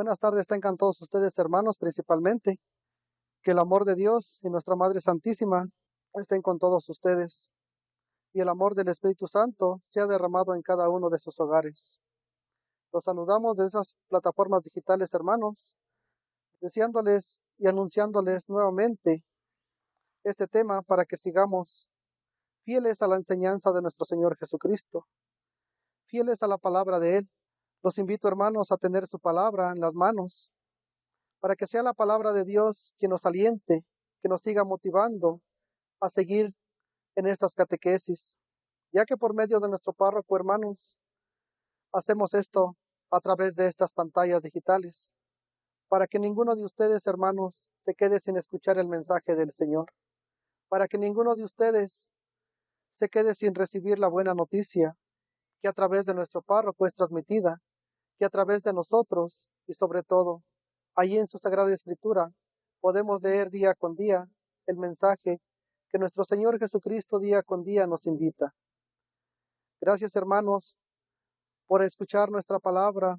Buenas tardes, tengan todos ustedes, hermanos, principalmente. Que el amor de Dios y nuestra Madre Santísima estén con todos ustedes. Y el amor del Espíritu Santo sea derramado en cada uno de sus hogares. Los saludamos de esas plataformas digitales, hermanos, deseándoles y anunciándoles nuevamente este tema para que sigamos fieles a la enseñanza de nuestro Señor Jesucristo, fieles a la palabra de Él. Los invito, hermanos, a tener su palabra en las manos, para que sea la palabra de Dios quien nos aliente, que nos siga motivando a seguir en estas catequesis, ya que por medio de nuestro párroco, hermanos, hacemos esto a través de estas pantallas digitales, para que ninguno de ustedes, hermanos, se quede sin escuchar el mensaje del Señor, para que ninguno de ustedes se quede sin recibir la buena noticia que a través de nuestro párroco es transmitida, que a través de nosotros y sobre todo allí en su Sagrada Escritura podemos leer día con día el mensaje que nuestro Señor Jesucristo día con día nos invita. Gracias, hermanos, por escuchar nuestra palabra,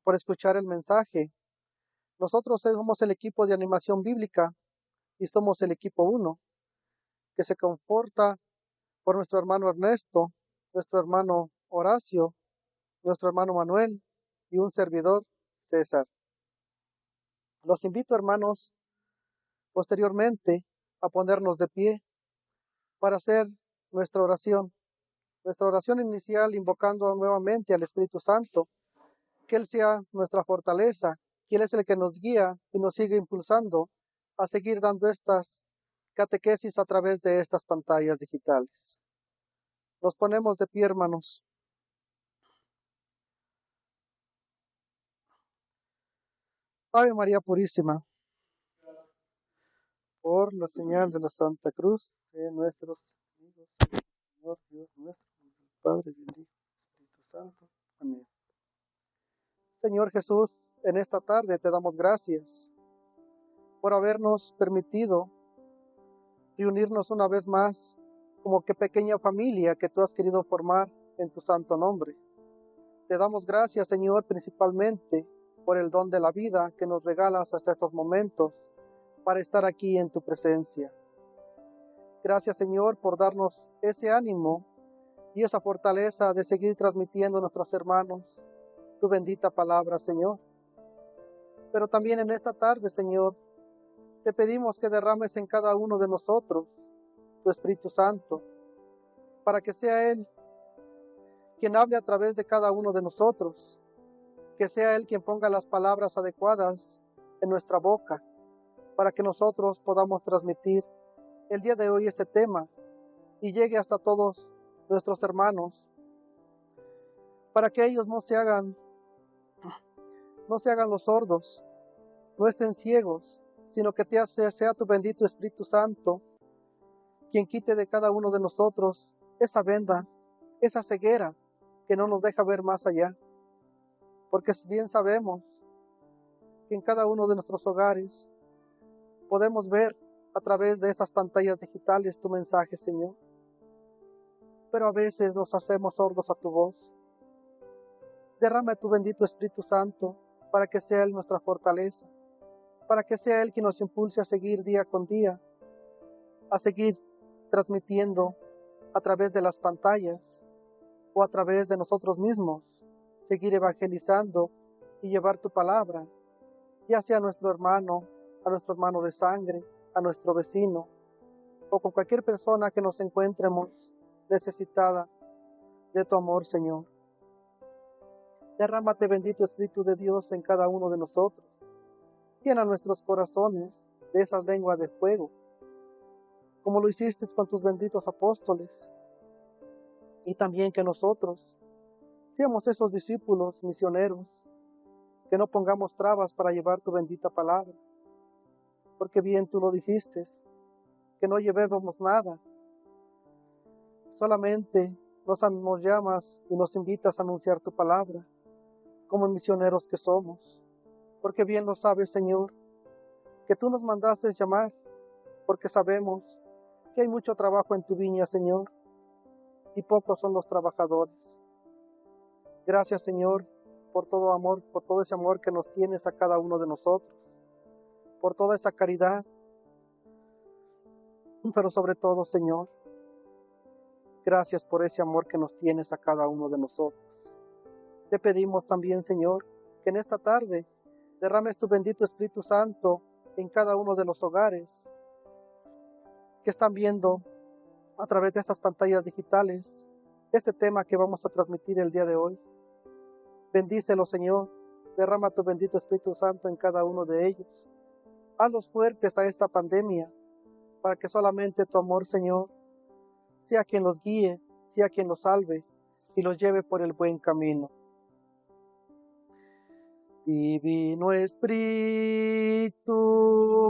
por escuchar el mensaje. Nosotros somos el equipo de animación bíblica y somos el equipo 1, que se comporta por nuestro hermano Ernesto, nuestro hermano Horacio, nuestro hermano Manuel y un servidor, César. Los invito, hermanos, posteriormente a ponernos de pie para hacer nuestra oración inicial, invocando nuevamente al Espíritu Santo, que Él sea nuestra fortaleza, que Él es el que nos guía y nos sigue impulsando a seguir dando estas catequesis a través de estas pantallas digitales. Nos ponemos de pie, hermanos. Ave María Purísima, por la señal de la Santa Cruz de nuestros enemigos, Señor Dios nuestro, Padre, y el Hijo, Espíritu Santo. Amén. Señor Jesús, en esta tarde te damos gracias por habernos permitido reunirnos una vez más como que pequeña familia que tú has querido formar en tu santo nombre. Te damos gracias, Señor, principalmente por el don de la vida que nos regalas hasta estos momentos para estar aquí en tu presencia. Gracias, Señor, por darnos ese ánimo y esa fortaleza de seguir transmitiendo a nuestros hermanos tu bendita palabra, Señor. Pero también en esta tarde, Señor, te pedimos que derrames en cada uno de nosotros tu Espíritu Santo, para que sea Él quien hable a través de cada uno de nosotros, que sea Él quien ponga las palabras adecuadas en nuestra boca, para que nosotros podamos transmitir el día de hoy este tema y llegue hasta todos nuestros hermanos, para que ellos no se hagan los sordos, no estén ciegos, sino que sea tu bendito Espíritu Santo quien quite de cada uno de nosotros esa venda, esa ceguera que no nos deja ver más allá. Porque bien sabemos que en cada uno de nuestros hogares podemos ver a través de estas pantallas digitales tu mensaje, Señor. Pero a veces nos hacemos sordos a tu voz. Derrama tu bendito Espíritu Santo para que sea Él nuestra fortaleza, para que sea Él quien nos impulse a seguir día con día, a seguir transmitiendo a través de las pantallas o a través de nosotros mismos, seguir evangelizando y llevar tu palabra, ya sea a nuestro hermano de sangre, a nuestro vecino, o con cualquier persona que nos encuentremos necesitada de tu amor, Señor. Derrámate, bendito Espíritu de Dios, en cada uno de nosotros. Llena nuestros corazones de esas lenguas de fuego, como lo hiciste con tus benditos apóstoles, y también que nosotros seamos esos discípulos misioneros, que no pongamos trabas para llevar tu bendita palabra, porque bien tú lo dijiste, que no llevemos nada, solamente nos llamas y nos invitas a anunciar tu palabra, como misioneros que somos, porque bien lo sabes, Señor, que tú nos mandaste llamar, porque sabemos que hay mucho trabajo en tu viña, Señor, y pocos son los trabajadores. Gracias, Señor, por todo amor, por todo ese amor que nos tienes a cada uno de nosotros, por toda esa caridad, pero sobre todo, Señor, gracias por ese amor que nos tienes a cada uno de nosotros. Te pedimos también, Señor, que en esta tarde derrames tu bendito Espíritu Santo en cada uno de los hogares que están viendo a través de estas pantallas digitales este tema que vamos a transmitir el día de hoy. Bendícelo, Señor, derrama tu bendito Espíritu Santo en cada uno de ellos. Hazlos fuertes a esta pandemia, para que solamente tu amor, Señor, sea quien los guíe, sea quien los salve y los lleve por el buen camino. Divino Espíritu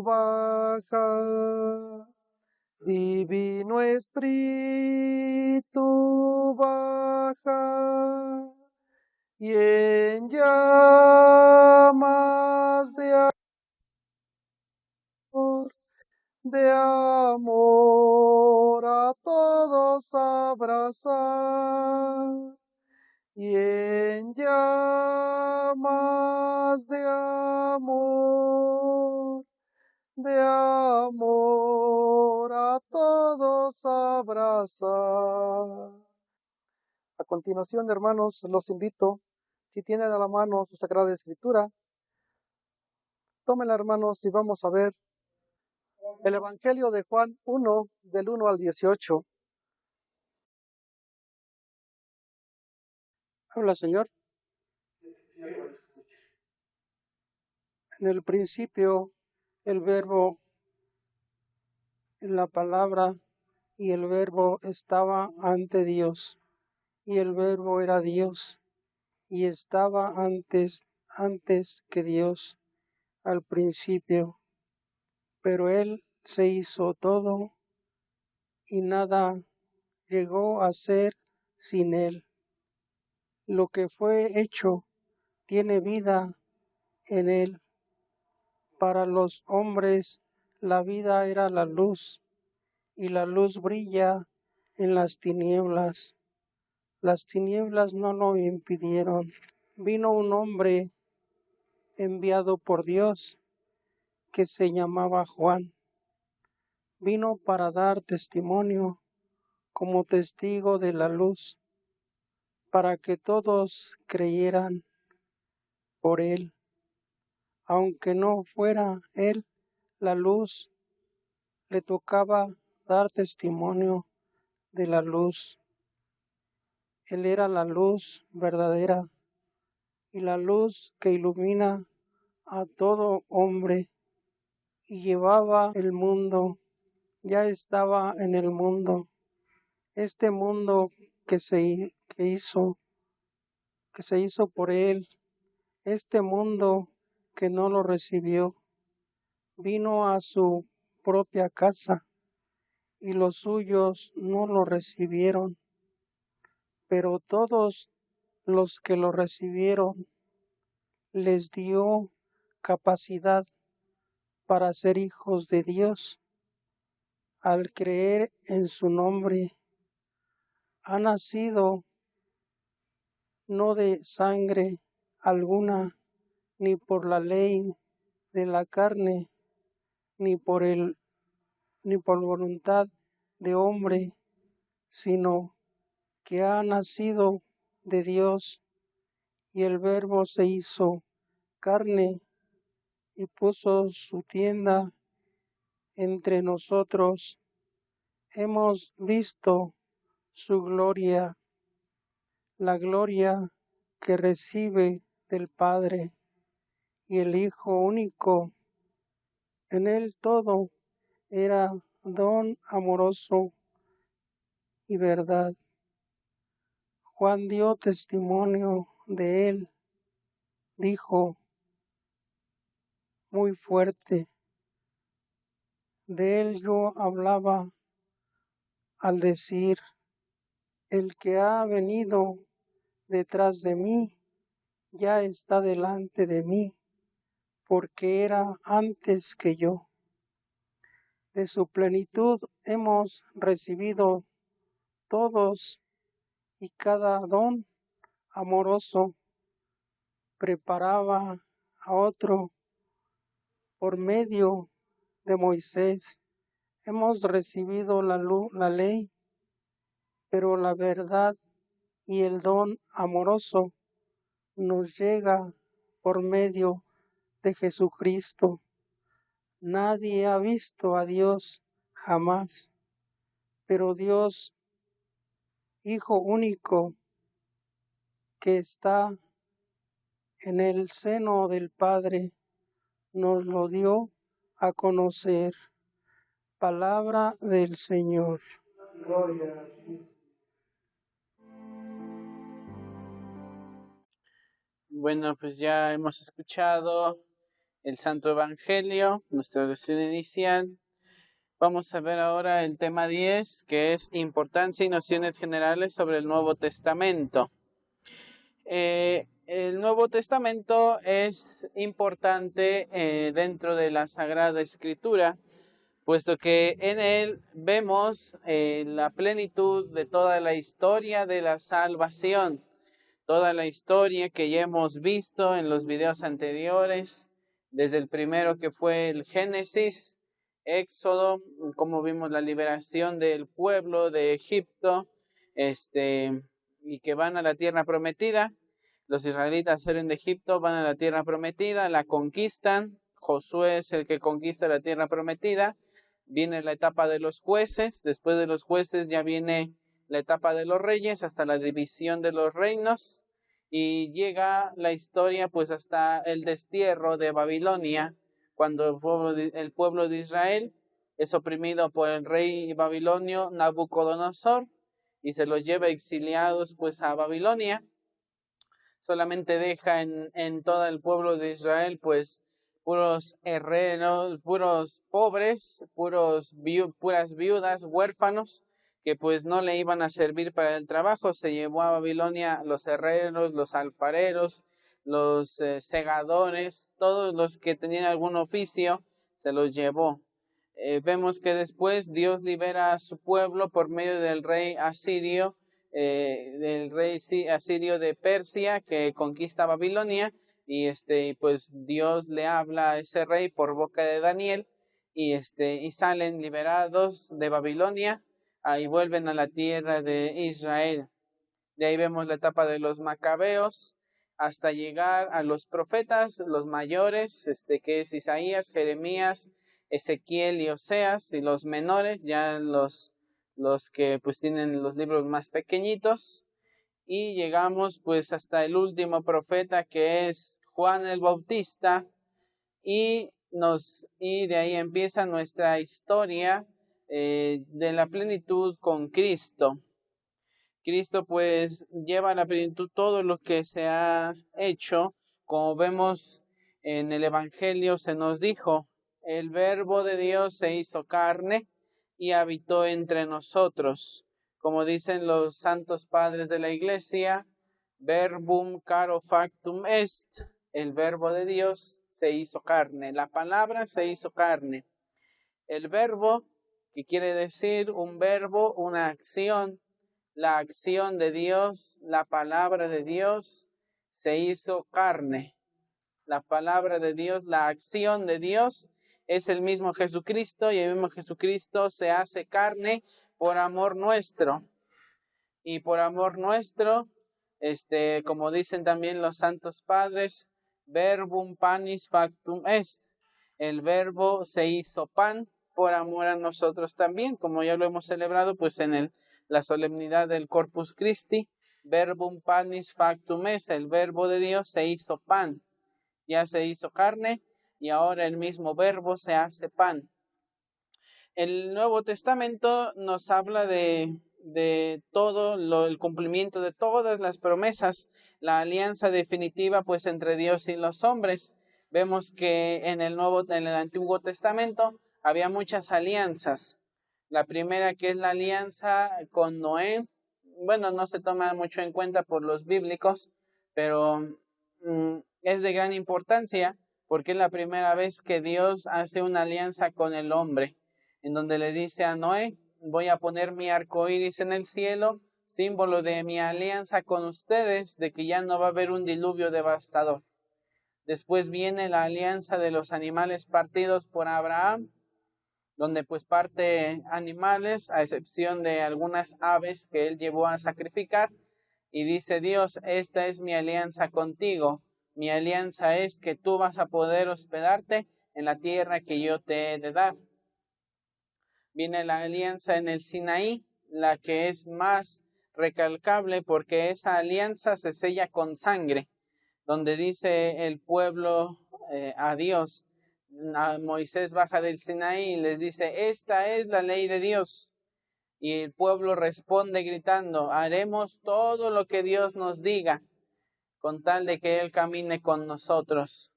baja, Divino Espíritu baja, y en llamas de amor a todos abrazar, y en llamas de amor a todos abrazar. A continuación, hermanos, los invito, si tienen a la mano su Sagrada Escritura, tómenla, hermanos, y vamos a ver el Evangelio de Juan 1, del 1 al 18. Habla, Señor. En el principio, el Verbo, en la palabra, y el Verbo estaba ante Dios, y el Verbo era Dios, y estaba antes que Dios, al principio. Pero Él se hizo todo, y nada llegó a ser sin Él. Lo que fue hecho tiene vida en Él. Para los hombres la vida era la luz, y la luz brilla en las tinieblas. Las tinieblas no lo impidieron. Vino un hombre enviado por Dios que se llamaba Juan. Vino para dar testimonio como testigo de la luz, para que todos creyeran por él. Aunque no fuera él la luz, le tocaba dar testimonio de la luz. Él era la luz verdadera y la luz que ilumina a todo hombre, y llevaba el mundo, ya estaba en el mundo. Este mundo que se hizo por él, este mundo que no lo recibió, vino a su propia casa, y los suyos no lo recibieron. Pero todos los que lo recibieron, les dio capacidad para ser hijos de Dios, al creer en su nombre. Ha nacido no de sangre alguna, ni por la ley de la carne, ni por voluntad de hombre, sino que ha nacido de Dios. Y el Verbo se hizo carne y puso su tienda entre nosotros. Hemos visto su gloria, la gloria que recibe del Padre, y el Hijo único. En él todo era don amoroso y verdad. Juan dio testimonio de él, dijo muy fuerte: de él yo hablaba al decir, el que ha venido detrás de mí ya está delante de mí, porque era antes que yo. De su plenitud hemos recibido todos y cada don amoroso, preparaba a otro por medio de Moisés. Hemos recibido la ley, pero la verdad y el don amoroso nos llega por medio de Jesucristo. Nadie ha visto a Dios jamás, pero Dios, Hijo único, que está en el seno del Padre, nos lo dio a conocer. Palabra del Señor. Gloria a ti. Bueno, pues ya hemos escuchado el Santo Evangelio, nuestra oración inicial. Vamos a ver ahora el tema 10, que es importancia y nociones generales sobre el Nuevo Testamento. El Nuevo Testamento es importante dentro de la Sagrada Escritura, puesto que en él vemos la plenitud de toda la historia de la salvación, toda la historia que ya hemos visto en los videos anteriores, desde el primero que fue el Génesis, Éxodo, como vimos la liberación del pueblo de Egipto, y que van a la tierra prometida. Los israelitas salen de Egipto, van a la tierra prometida, la conquistan. Josué es el que conquista la tierra prometida. Viene la etapa de los jueces. Después de los jueces ya viene la etapa de los reyes, hasta la división de los reinos. Y llega la historia pues hasta el destierro de Babilonia, cuando el pueblo de Israel es oprimido por el rey babilonio Nabucodonosor y se los lleva exiliados pues a Babilonia. Solamente deja en todo el pueblo de Israel pues puros herreros, puros pobres, puras viudas, huérfanos, que pues no le iban a servir para el trabajo. Se llevó a Babilonia los herreros, los alfareros, los segadores, todos los que tenían algún oficio, se los llevó. Vemos que después Dios libera a su pueblo por medio del rey asirio, de Persia, que conquista Babilonia, y pues Dios le habla a ese rey por boca de Daniel, y salen liberados de Babilonia, y vuelven a la tierra de Israel. De ahí vemos la etapa de los macabeos, hasta llegar a los profetas, los mayores, que es Isaías, Jeremías, Ezequiel y Oseas, y los menores, ya los que pues tienen los libros más pequeñitos, y llegamos pues hasta el último profeta, que es Juan el Bautista, y de ahí empieza nuestra historia de la plenitud con Cristo. Cristo pues lleva a la plenitud todo lo que se ha hecho. Como vemos en el Evangelio, se nos dijo: el Verbo de Dios se hizo carne y habitó entre nosotros. Como dicen los santos padres de la Iglesia, verbum caro factum est. El Verbo de Dios se hizo carne. La palabra se hizo carne. El verbo, que quiere decir un verbo, una acción. La acción de Dios, la palabra de Dios, se hizo carne. La palabra de Dios, la acción de Dios, es el mismo Jesucristo, y el mismo Jesucristo se hace carne por amor nuestro. Y por amor nuestro, como dicen también los santos padres, verbum panis factum est. El verbo se hizo pan por amor a nosotros también, como ya lo hemos celebrado pues en la solemnidad del Corpus Christi. Verbum panis factum est. El verbo de Dios se hizo pan, ya se hizo carne, y ahora el mismo verbo se hace pan. El Nuevo Testamento nos habla de todo el cumplimiento de todas las promesas, la alianza definitiva pues entre Dios y los hombres. Vemos que en el Antiguo Testamento había muchas alianzas. La primera, que es la alianza con Noé, bueno, no se toma mucho en cuenta por los bíblicos, pero es de gran importancia, porque es la primera vez que Dios hace una alianza con el hombre, en donde le dice a Noé: voy a poner mi arco iris en el cielo símbolo de mi alianza con ustedes, de que ya no va a haber un diluvio devastador. Después viene la alianza de los animales partidos por Abraham, donde pues parte animales, a excepción de algunas aves que él llevó a sacrificar, y dice Dios, esta es mi alianza contigo, mi alianza es que tú vas a poder hospedarte en la tierra que yo te he de dar. Viene la alianza en el Sinaí, la que es más recalcable porque esa alianza se sella con sangre, donde dice el pueblo a Dios, a Moisés baja del Sinaí y les dice, esta es la ley de Dios. Y el pueblo responde gritando, haremos todo lo que Dios nos diga, con tal de que Él camine con nosotros.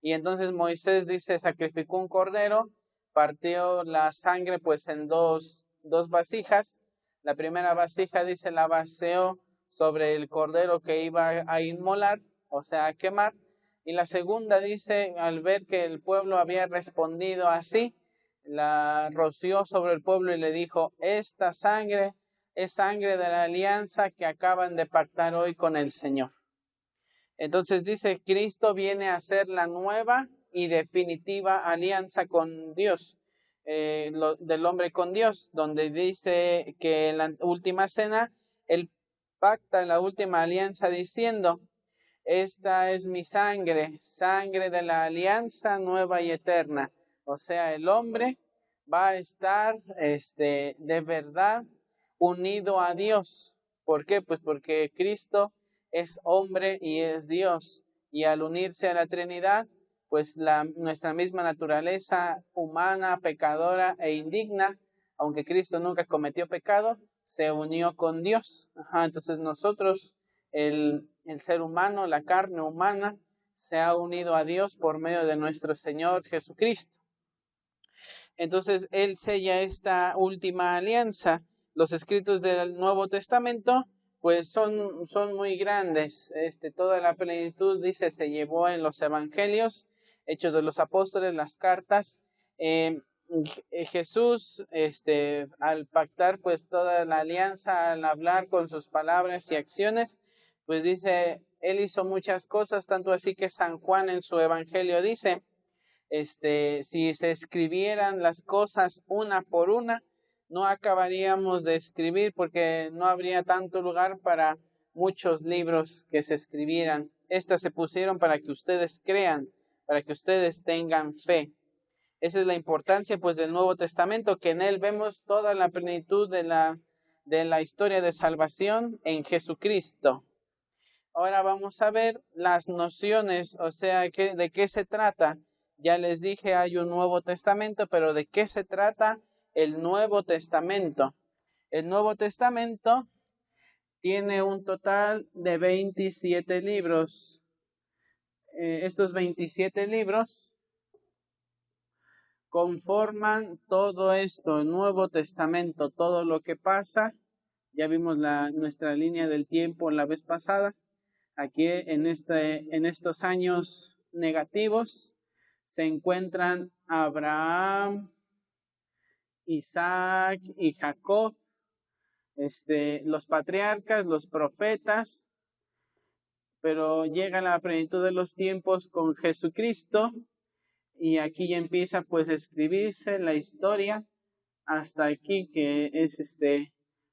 Y entonces Moisés dice, sacrificó un cordero, partió la sangre pues en dos vasijas. La primera vasija, dice, la vació sobre el cordero que iba a inmolar, o sea, a quemar. Y la segunda, dice, al ver que el pueblo había respondido así, la roció sobre el pueblo y le dijo, esta sangre es sangre de la alianza que acaban de pactar hoy con el Señor. Entonces dice, Cristo viene a hacer la nueva y definitiva alianza con Dios, del hombre con Dios, donde dice que en la última cena, Él pacta la última alianza diciendo, esta es mi sangre, sangre de la alianza nueva y eterna. O sea, el hombre va a estar de verdad unido a Dios. ¿Por qué? Pues porque Cristo es hombre y es Dios. Y al unirse a la Trinidad, pues nuestra misma naturaleza humana, pecadora e indigna, aunque Cristo nunca cometió pecado, se unió con Dios. Entonces nosotros, el ser humano, la carne humana, se ha unido a Dios por medio de nuestro Señor Jesucristo. Entonces Él sella esta última alianza. Los escritos del Nuevo Testamento pues son muy grandes. Toda la plenitud, dice, se llevó en los evangelios, Hechos de los Apóstoles, las cartas. Jesús, al pactar pues toda la alianza, al hablar con sus palabras y acciones, pues dice, Él hizo muchas cosas, tanto así que San Juan en su evangelio dice, si se escribieran las cosas una por una, no acabaríamos de escribir porque no habría tanto lugar para muchos libros que se escribieran. Estas se pusieron para que ustedes crean, para que ustedes tengan fe. Esa es la importancia pues del Nuevo Testamento, que en él vemos toda la plenitud de la historia de salvación en Jesucristo. Ahora vamos a ver las nociones, o sea, de qué se trata. Ya les dije, hay un Nuevo Testamento, pero ¿de qué se trata el Nuevo Testamento? El Nuevo Testamento tiene un total de 27 libros. Estos 27 libros conforman todo esto, el Nuevo Testamento, todo lo que pasa. Ya vimos nuestra línea del tiempo la vez pasada. Aquí en estos años negativos se encuentran Abraham, Isaac y Jacob, los patriarcas, los profetas, pero llega la plenitud de los tiempos con Jesucristo y aquí ya empieza pues a escribirse la historia hasta aquí, que es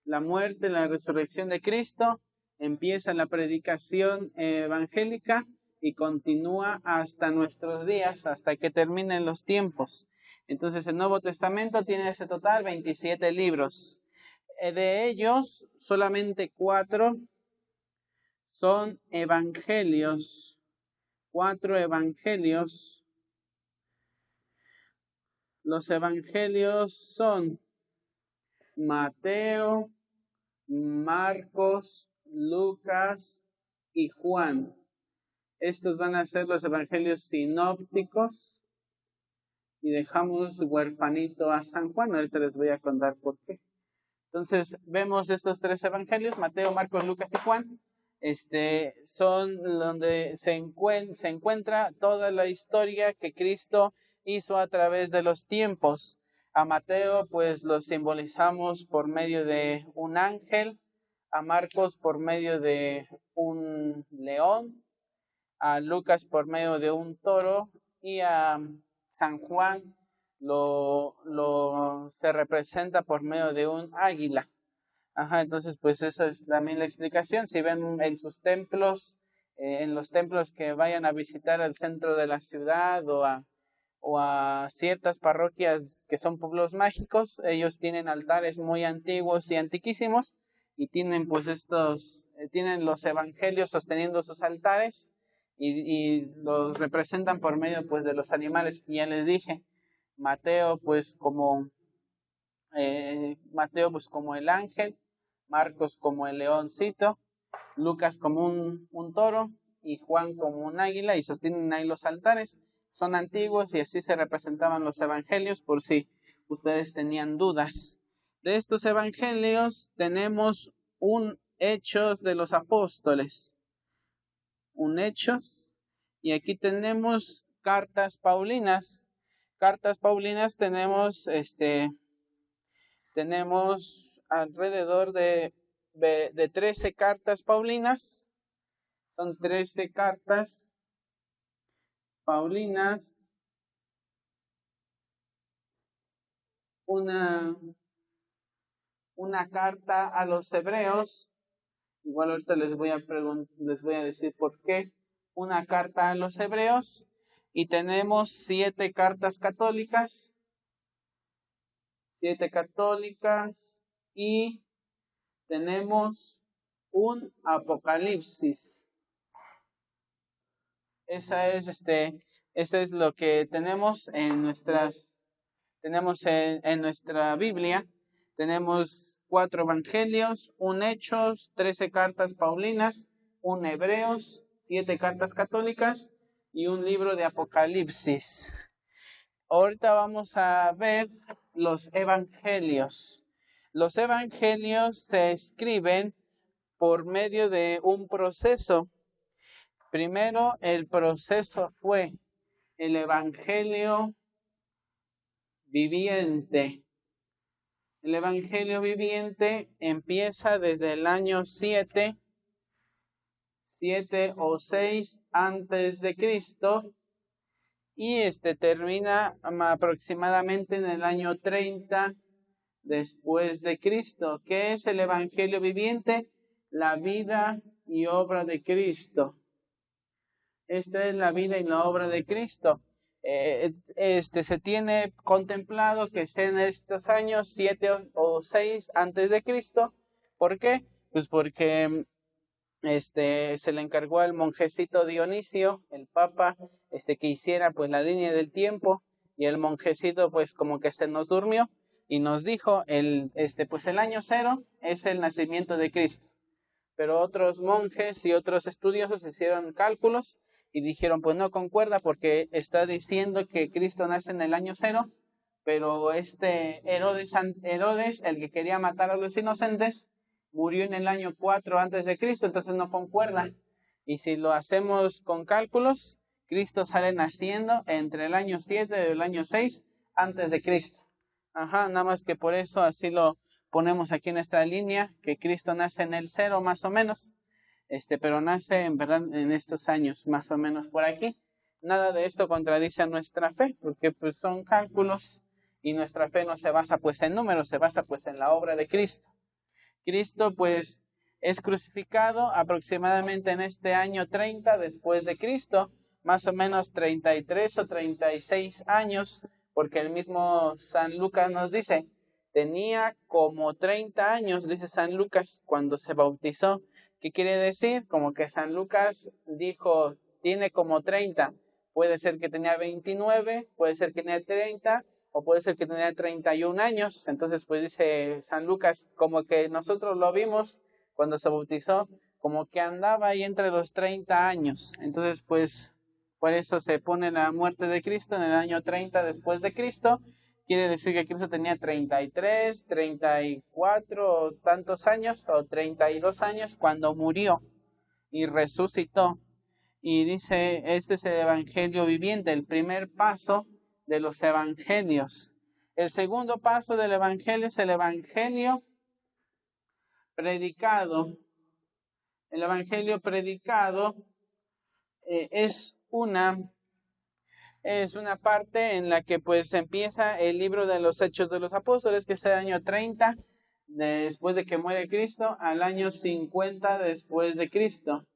la muerte, la resurrección de Cristo. Empieza la predicación evangélica y continúa hasta nuestros días, hasta que terminen los tiempos. Entonces el Nuevo Testamento tiene ese total 27 libros. De ellos, solamente 4 son evangelios. 4 evangelios. Los evangelios son Mateo, Marcos, Lucas y Juan. Estos van a ser los evangelios sinópticos. Y dejamos huerfanito a San Juan. Ahorita les voy a contar por qué. Entonces, vemos estos 3 evangelios, Mateo, Marcos, Lucas y Juan. Son donde se encuentra toda la historia que Cristo hizo a través de los tiempos. A Mateo, pues lo simbolizamos por medio de un ángel. a Marcos por medio de un león, a Lucas por medio de un toro, y a San Juan se representa por medio de un águila. Entonces pues esa es también la explicación. Si ven en sus templos, en los templos que vayan a visitar al centro de la ciudad o a ciertas parroquias que son pueblos mágicos, ellos tienen altares muy antiguos y antiquísimos, y tienen pues tienen los evangelios sosteniendo sus altares, y los representan por medio pues de los animales que ya les dije. Mateo pues como el ángel, Marcos como el leoncito, Lucas como un toro y Juan como un águila, y sostienen ahí los altares. Son antiguos y así se representaban los evangelios, por si ustedes tenían dudas. De estos evangelios tenemos un Hechos de los Apóstoles, un Hechos, y aquí tenemos cartas paulinas. Cartas paulinas tenemos alrededor de 13 cartas paulinas. Son 13 cartas paulinas. Una carta a los hebreos. Igual ahorita les voy a decir por qué. Una carta a los hebreos. Y tenemos 7 cartas católicas. 7 católicas. Y tenemos un Apocalipsis. Esa es lo que tenemos en nuestra Biblia. Tenemos 4 evangelios, un Hechos, 13 cartas paulinas, un Hebreos, 7 cartas católicas y un libro de Apocalipsis. Ahorita vamos a ver los evangelios. Los evangelios se escriben por medio de un proceso. Primero, el proceso fue el evangelio viviente. El evangelio viviente empieza desde el año 7 o 6 antes de Cristo, y termina aproximadamente en el año 30 después de Cristo. ¿Qué es el evangelio viviente? La vida y obra de Cristo. Esta es la vida y la obra de Cristo. Se tiene contemplado que sea en estos años 7 o 6 antes de Cristo. ¿Por qué? Pues porque se le encargó al monjecito Dionisio, el papa, que hiciera pues la línea del tiempo, y el monjecito pues como que se nos durmió y nos dijo pues el año 0 es el nacimiento de Cristo. Pero otros monjes y otros estudiosos hicieron cálculos y dijeron, pues no concuerda, porque está diciendo que Cristo nace en el año 0, pero Herodes, el que quería matar a los inocentes, murió en el año 4 antes de Cristo, entonces no concuerda. Y si lo hacemos con cálculos, Cristo sale naciendo entre el año 7 y el año 6 antes de Cristo. Nada más que por eso así lo ponemos aquí en nuestra línea, que Cristo nace en el 0 más o menos. Pero nace en verdad en estos años, más o menos por aquí. Nada de esto contradice a nuestra fe, porque pues son cálculos, y nuestra fe no se basa pues en números, se basa pues en la obra de Cristo. Cristo pues es crucificado aproximadamente en este año 30 después de Cristo, más o menos 33 o 36 años, porque el mismo San Lucas nos dice, tenía como 30 años, dice San Lucas, cuando se bautizó. ¿Qué quiere decir? Como que San Lucas dijo, tiene como 30. Puede ser que tenía 29, puede ser que tenía 30, o puede ser que tenía 31 años. Entonces, pues dice San Lucas, como que nosotros lo vimos cuando se bautizó, como que andaba ahí entre los 30 años. Entonces, pues, por eso se pone la muerte de Cristo en el año 30 después de Cristo. Quiere decir que Cristo tenía 33, 34 o tantos años, o 32 años cuando murió y resucitó. Y dice, este es el evangelio viviente, el primer paso de los evangelios. El segundo paso del evangelio es el evangelio predicado. El Evangelio predicado es una parte en la que pues empieza el libro de los Hechos de los Apóstoles, que es el año 30 después de que muere Cristo, al año 50 después de Cristo.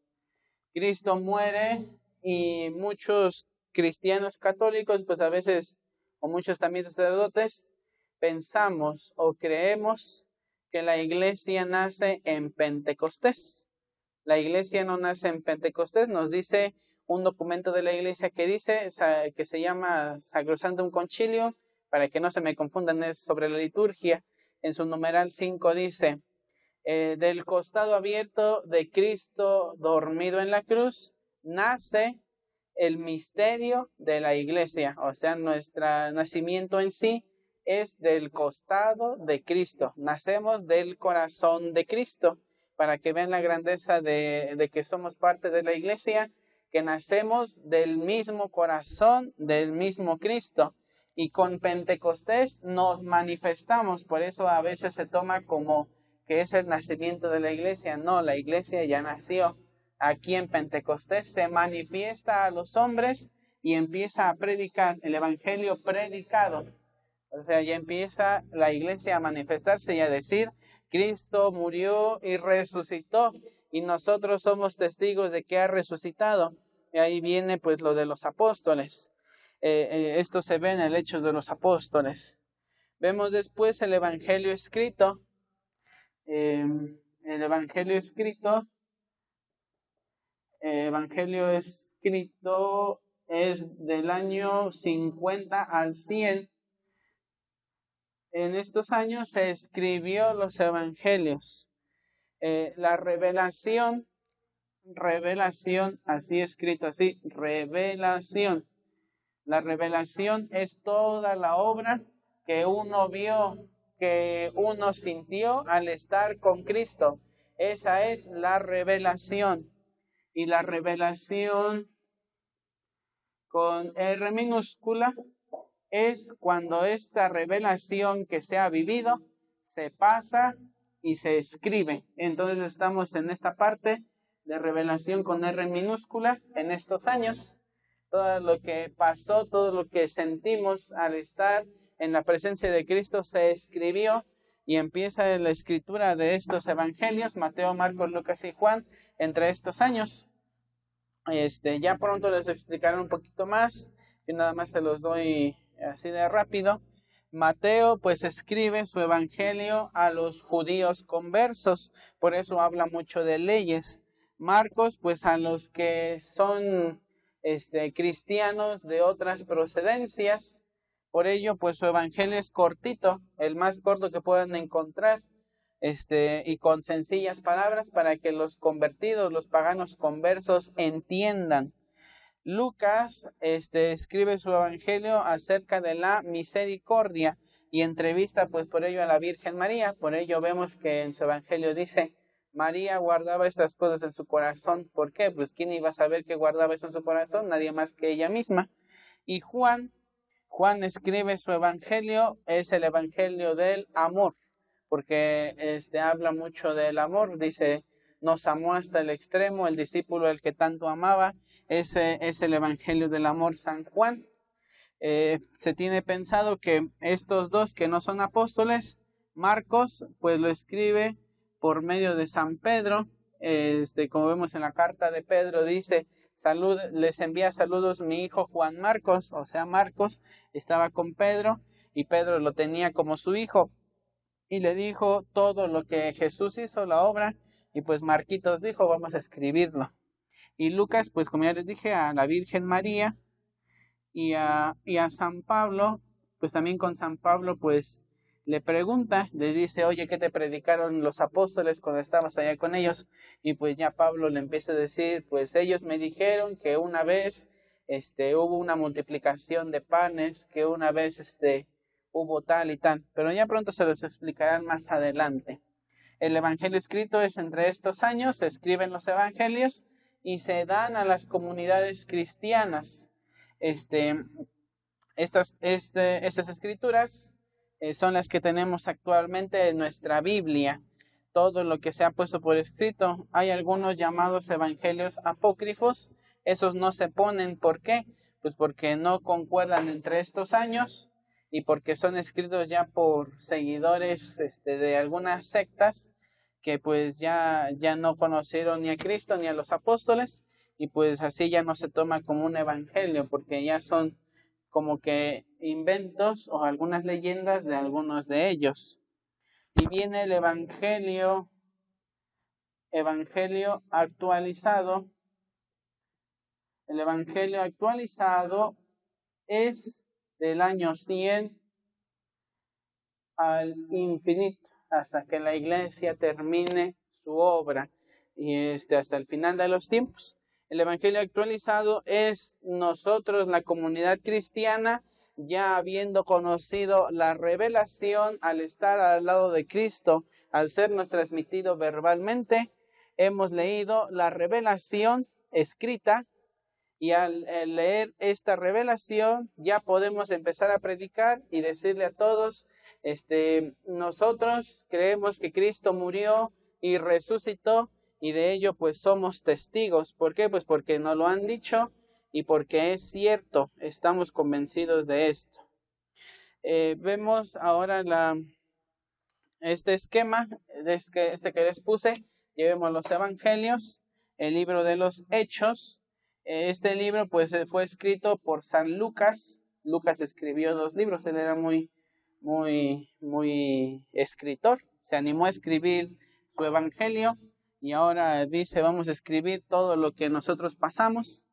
Cristo muere y muchos cristianos católicos, pues a veces, o muchos también sacerdotes, pensamos o creemos que la iglesia nace en Pentecostés. La iglesia no nace en Pentecostés, nos dice un documento de la iglesia que dice, que se llama Sacrosanctum Concilium, para que no se me confundan, es sobre la liturgia. En su numeral 5 dice, del costado abierto de Cristo dormido en la cruz, nace el misterio de la iglesia. O sea, nuestro nacimiento en sí es del costado de Cristo. Nacemos del corazón de Cristo, para que vean la grandeza de que somos parte de la iglesia, que nacemos del mismo corazón, del mismo Cristo. Y con Pentecostés nos manifestamos, por eso a veces se toma como que es el nacimiento de la iglesia. No, la iglesia ya nació. Aquí en Pentecostés se manifiesta a los hombres y empieza a predicar el evangelio predicado. O sea, ya empieza la iglesia a manifestarse y a decir, Cristo murió y resucitó y nosotros somos testigos de que ha resucitado. Y ahí viene pues lo de los apóstoles. Esto se ve en el Hechos de los Apóstoles. Vemos después el evangelio escrito. El evangelio escrito es del año 50 al 100. En estos años se escribió los evangelios. La revelación, así escrito así, revelación. La revelación es toda la obra que uno vio, que uno sintió al estar con Cristo. Esa es la revelación. Y la revelación con R minúscula es cuando esta revelación que se ha vivido se pasa y se escribe. Entonces estamos en esta parte de revelación con R minúscula en estos años. Todo lo que pasó, todo lo que sentimos al estar en la presencia de Cristo se escribió y empieza la escritura de estos evangelios, Mateo, Marcos, Lucas y Juan, entre estos años. Ya pronto les explicaré un poquito más, y nada más se los doy así de rápido. Mateo pues escribe su evangelio a los judíos conversos, por eso habla mucho de leyes. Marcos pues a los que son cristianos de otras procedencias, por ello pues su evangelio es cortito, el más corto que puedan encontrar, y con sencillas palabras para que los convertidos, los paganos conversos entiendan. Lucas escribe su evangelio acerca de la misericordia y entrevista pues por ello a la Virgen María. Por ello vemos que en su evangelio dice, María guardaba estas cosas en su corazón. ¿Por qué? Pues ¿quién iba a saber que guardaba eso en su corazón? Nadie más que ella misma. Y Juan escribe su evangelio, es el evangelio del amor, porque habla mucho del amor. Dice, nos amó hasta el extremo, el discípulo el que tanto amaba. Ese es el evangelio del amor, San Juan. Se tiene pensado que estos dos que no son apóstoles, Marcos, pues lo escribe por medio de San Pedro. Como vemos en la carta de Pedro, dice, les envía saludos mi hijo Juan Marcos, o sea, Marcos estaba con Pedro y Pedro lo tenía como su hijo y le dijo todo lo que Jesús hizo, la obra, y pues Marquitos dijo, vamos a escribirlo. Y Lucas, pues como ya les dije, a la Virgen María y a San Pablo, pues también con San Pablo, pues le pregunta, le dice, oye, ¿qué te predicaron los apóstoles cuando estabas allá con ellos? Y pues ya Pablo le empieza a decir, pues ellos me dijeron que una vez hubo una multiplicación de panes, que una vez hubo tal y tal, pero ya pronto se los explicarán más adelante. El evangelio escrito es entre estos años, se escriben los evangelios y se dan a las comunidades cristianas. Estas escrituras son las que tenemos actualmente en nuestra Biblia. todo lo que se ha puesto por escrito. Hay algunos llamados evangelios apócrifos, esos no se ponen. ¿Por qué? Pues porque no concuerdan entre estos años y porque son escritos ya por seguidores de algunas sectas que pues ya no conocieron ni a Cristo ni a los apóstoles, y pues así ya no se toma como un evangelio, porque ya son como que inventos o algunas leyendas de algunos de ellos. Y viene el evangelio actualizado. El evangelio actualizado es del año 100 al infinito, hasta que la iglesia termine su obra y hasta el final de los tiempos. El evangelio actualizado es nosotros, la comunidad cristiana, ya habiendo conocido la revelación al estar al lado de Cristo, al sernos transmitido verbalmente, hemos leído la revelación escrita, y al leer esta revelación ya podemos empezar a predicar y decirle a todos, nosotros creemos que Cristo murió y resucitó, y de ello pues somos testigos. ¿Por qué? Pues porque nos lo han dicho y porque es cierto, estamos convencidos de esto. Vemos ahora este esquema, que les puse. Llevemos los evangelios, el libro de los Hechos. Este libro pues fue escrito por San Lucas. Lucas escribió 2 libros, él era muy escritor, se animó a escribir su evangelio y ahora dice, vamos a escribir todo lo que nosotros pasamos,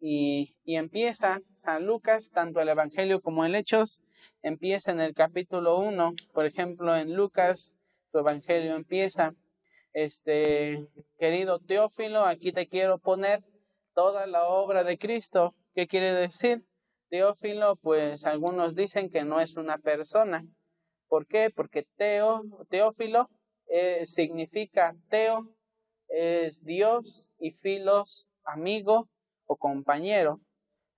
y empieza San Lucas, tanto el evangelio como el Hechos, empieza en el capítulo 1, por ejemplo en Lucas, su evangelio empieza, querido Teófilo, aquí te quiero poner toda la obra de Cristo. ¿Qué quiere decir? Teófilo, pues algunos dicen que no es una persona. ¿Por qué? Porque Teófilo significa Teo, es Dios, y filos, amigo o compañero.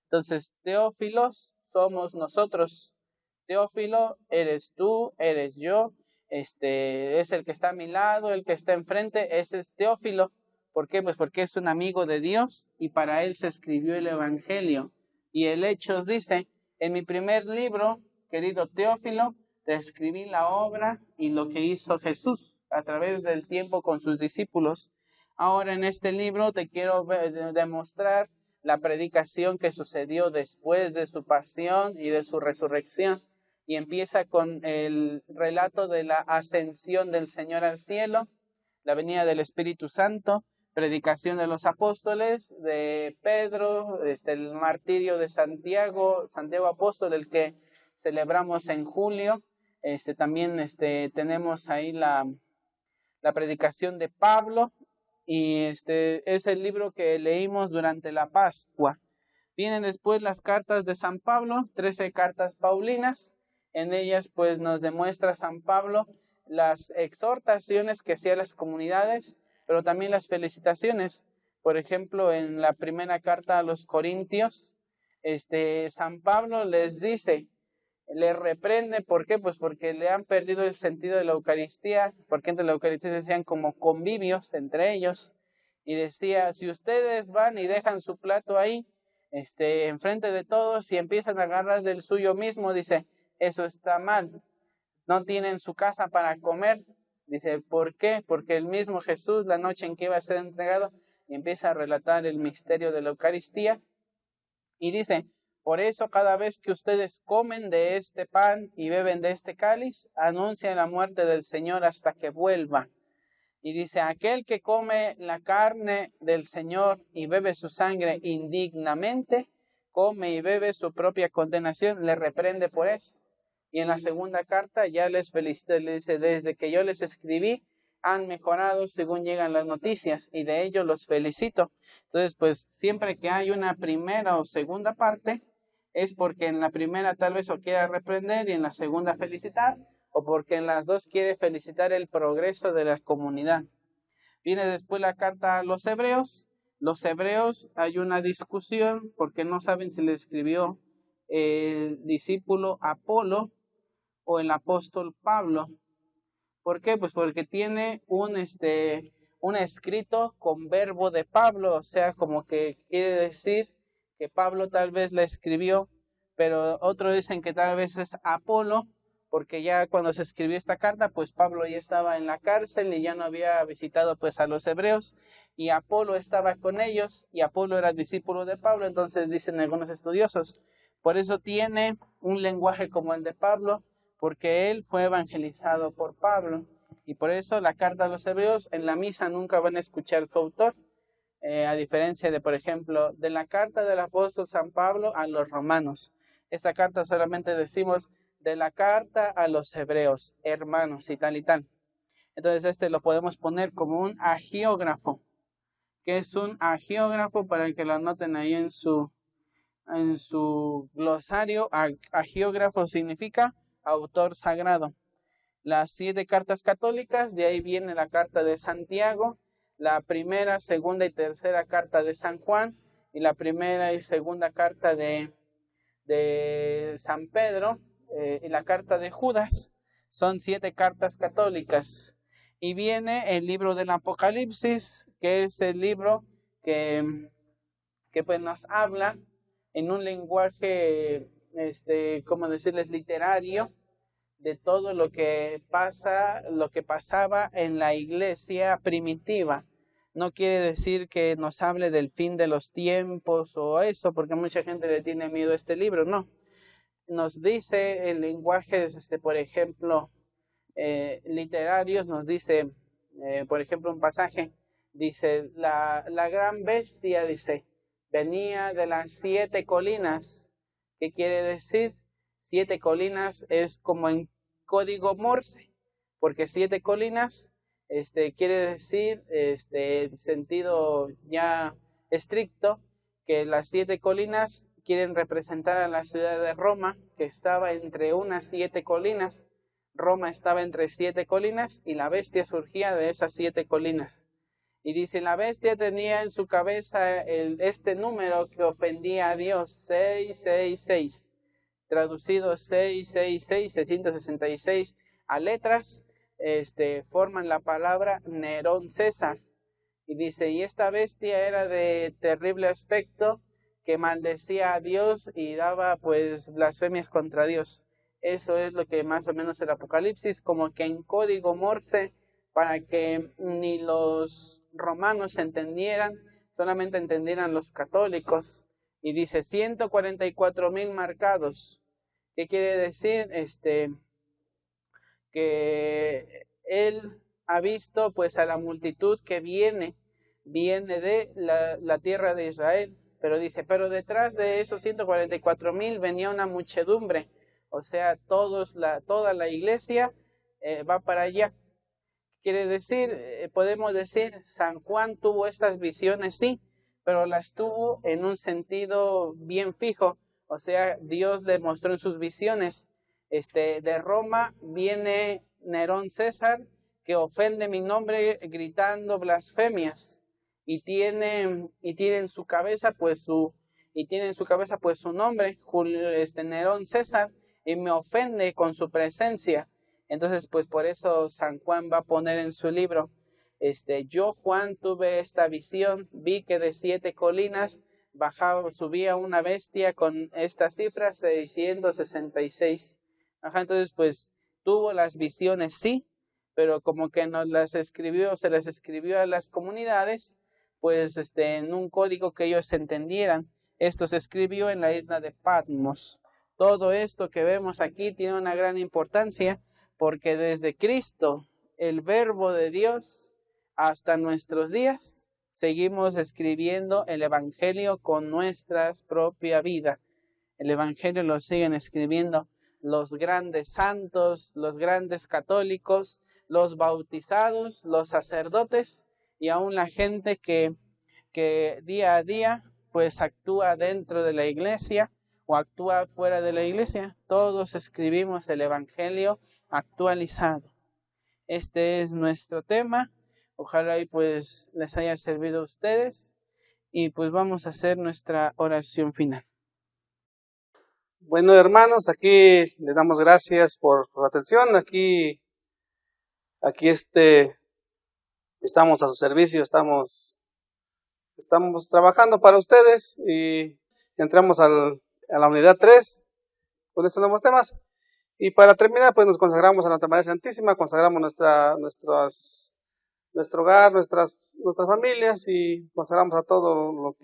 Entonces, Teófilos somos nosotros. Teófilo, eres tú, eres yo, es el que está a mi lado, el que está enfrente, ese es Teófilo. ¿Por qué? Pues porque es un amigo de Dios y para él se escribió el evangelio. Y el Hechos dice, en mi primer libro, querido Teófilo, te escribí la obra y lo que hizo Jesús a través del tiempo con sus discípulos. Ahora en este libro te quiero demostrar la predicación que sucedió después de su pasión y de su resurrección. Y empieza con el relato de la ascensión del Señor al cielo, la venida del Espíritu Santo, predicación de los apóstoles, de Pedro, el martirio de Santiago apóstol, el que celebramos en julio. También tenemos ahí la predicación de Pablo, y es el libro que leímos durante la Pascua. Vienen después las cartas de San Pablo, 13 cartas paulinas. En ellas pues nos demuestra San Pablo las exhortaciones que hacía a las comunidades, pero también las felicitaciones. Por ejemplo, en la primera carta a los Corintios, San Pablo les dice, les reprende. ¿Por qué? Pues porque le han perdido el sentido de la Eucaristía, porque entre la Eucaristía se hacían como convivios entre ellos, y decía, si ustedes van y dejan su plato ahí, enfrente de todos y empiezan a agarrar del suyo mismo, dice, eso está mal. No tienen su casa para comer. Dice, ¿por qué? Porque el mismo Jesús, la noche en que iba a ser entregado, y empieza a relatar el misterio de la Eucaristía. Y dice, por eso cada vez que ustedes comen de este pan y beben de este cáliz, anuncian la muerte del Señor hasta que vuelva. Y dice, aquel que come la carne del Señor y bebe su sangre indignamente, come y bebe su propia condenación, le reprende por eso. Y en la segunda carta ya les felicita, le dice, desde que yo les escribí, han mejorado según llegan las noticias, y de ello los felicito. Entonces, pues siempre que hay una primera o segunda parte, es porque en la primera tal vez lo quiera reprender y en la segunda felicitar, o porque en las dos quiere felicitar el progreso de la comunidad. Viene después la carta a los hebreos. Los hebreos, hay una discusión porque no saben si le escribió el discípulo Apolo o el apóstol Pablo. ¿Por qué? Pues porque tiene un escrito con verbo de Pablo, o sea, como que quiere decir que Pablo tal vez la escribió, pero otros dicen que tal vez es Apolo, porque ya cuando se escribió esta carta, pues Pablo ya estaba en la cárcel y ya no había visitado pues a los hebreos, y Apolo estaba con ellos, y Apolo era discípulo de Pablo, entonces dicen algunos estudiosos. Por eso tiene un lenguaje como el de Pablo, porque él fue evangelizado por Pablo. Y por eso la carta a los hebreos en la misa nunca van a escuchar su autor, a diferencia de, por ejemplo, de la carta del apóstol San Pablo a los romanos. Esta carta solamente decimos de la carta a los hebreos, hermanos y tal y tal. Entonces lo podemos poner como un agiógrafo. ¿Qué es un agiógrafo? Para que lo anoten ahí en su glosario. Agiógrafo significa autor sagrado. Las 7 cartas católicas, de ahí viene la carta de Santiago, la primera, segunda y tercera carta de San Juan, y la primera y segunda carta de San Pedro, y la carta de Judas. Son 7 cartas católicas. Y viene el libro del Apocalipsis, que es el libro que pues nos habla en un lenguaje, ¿cómo decirles?, literario, de todo lo que pasaba en la iglesia primitiva. No quiere decir que nos hable del fin de los tiempos o eso, porque mucha gente le tiene miedo a este libro, no. Nos dice en lenguajes, por ejemplo, literarios, nos dice, por ejemplo, un pasaje, dice, la gran bestia, dice, venía de las 7 colinas. ¿Qué quiere decir? 7 colinas es como en código Morse, porque 7 colinas quiere decir, en sentido ya estricto, que las 7 colinas quieren representar a la ciudad de Roma, que estaba entre unas 7 colinas. Roma estaba entre 7 colinas y la bestia surgía de esas 7 colinas. Y dice, la bestia tenía en su cabeza este número que ofendía a Dios, 666. Traducido 666, 666 a letras, forman la palabra Nerón César. Y dice, y esta bestia era de terrible aspecto, que maldecía a Dios y daba pues blasfemias contra Dios. Eso es lo que más o menos el Apocalipsis, como que en código Morse, para que ni los romanos entendieran, solamente entendieran los católicos. Y dice 144,000 marcados. ¿Qué quiere decir? Que él ha visto pues a la multitud que viene de la tierra de Israel. Pero dice, pero detrás de esos 144,000 venía una muchedumbre. O sea, toda la iglesia va para allá. Quiere decir, podemos decir, San Juan tuvo estas visiones, sí, pero las tuvo en un sentido bien fijo. O sea, Dios le mostró en sus visiones. De Roma viene Nerón César, que ofende mi nombre gritando blasfemias. Y tiene en su cabeza pues su nombre, Nerón César, y me ofende con su presencia. Entonces, pues por eso San Juan va a poner en su libro, yo Juan tuve esta visión, vi que de 7 colinas subía una bestia con esta cifra 666. Entonces, pues tuvo las visiones, sí, pero como que se las escribió a las comunidades, pues en un código que ellos entendieran. Esto se escribió en la isla de Patmos. Todo esto que vemos aquí tiene una gran importancia, porque desde Cristo, el Verbo de Dios, hasta nuestros días, seguimos escribiendo el Evangelio con nuestra propia vida. El Evangelio lo siguen escribiendo los grandes santos, los grandes católicos, los bautizados, los sacerdotes y aún la gente que día a día pues actúa dentro de la iglesia o actúa fuera de la iglesia. Todos escribimos el Evangelio actualizado. Este es nuestro tema. Ojalá y pues les haya servido a ustedes. Y pues vamos a hacer nuestra oración final. Bueno, hermanos, aquí les damos gracias por la atención. Aquí aquí estamos a su servicio, estamos trabajando para ustedes y entramos a la unidad 3 con estos nuevos temas. Y para terminar, pues nos consagramos a Nuestra Madre Santísima, consagramos nuestro hogar, nuestras familias y consagramos a todo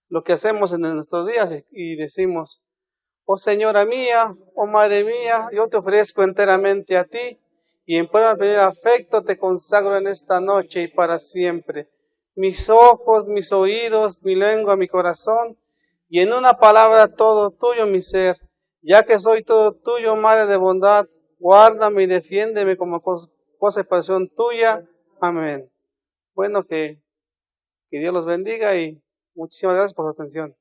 lo que hacemos en nuestros días y decimos: oh Señora mía, oh Madre mía, yo te ofrezco enteramente a ti y en prueba de afecto te consagro en esta noche y para siempre mis ojos, mis oídos, mi lengua, mi corazón y en una palabra todo tuyo mi ser, ya que soy todo tuyo, Madre de bondad, guárdame y defiéndeme como cosa y pasión tuya. Amén. Bueno, que Dios los bendiga y muchísimas gracias por su atención.